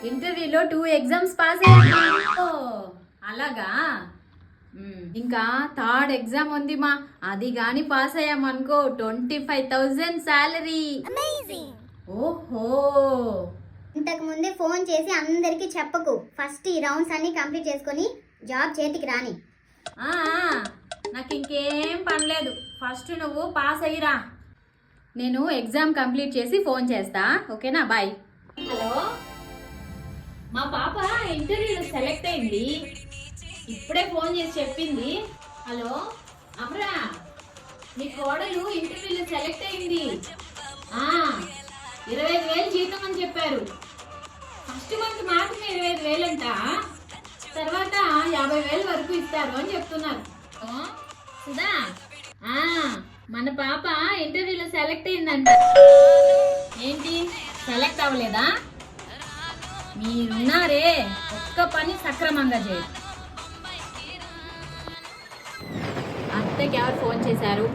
ఇంటర్వ్యూలో 2 exams pass అయ్యాను. ఓ, అలాగా. ఇంకా థర్డ్ ఎగ్జామ్ ఉంది మా, అది గాని పాస్ అయ్యామనుకో 25,000 శాలరీ. ఓహో. ఇంతకు ముందే ఫోన్ చేసి అందరికి చెప్పకు. ఫస్ట్ ఈ రౌండ్స్ అన్ని కంప్లీట్ చేసుకొని జాబ్ చేతికి రాని. ఆ, నాకు ఇంకేం పనిలేదు, ఫస్ట్ నువ్వు పాస్ అయ్యిరా. నేను ఎగ్జామ్ కంప్లీట్ చేసి ఫోన్ చేస్తా, ఓకేనా? బాయ్. హలో, మా పాప ఇంటర్వ్యూలో సెలెక్ట్ అయింది, ఇప్పుడే ఫోన్ చేసి చెప్పింది. హలో అమరా, మీ కోడలు ఇంటర్వ్యూలో సెలెక్ట్ అయింది. 25,000 జీతం అని చెప్పారు. ఫస్ట్ మంత్ మాత్రమే 25,000 అంట, తర్వాత 50,000 వరకు ఇస్తారు అని చెప్తున్నారు. సుధా, మన పాప ఇంటర్వ్యూలో సెలెక్ట్ అయిందంట. ఏంటి, సెలెక్ట్ అవ్వలేదా? మీరున్నారే, ఒక్క పని సక్రమంగా చేయి. అత్తకి ఎవరు ఫోన్ చేశారు?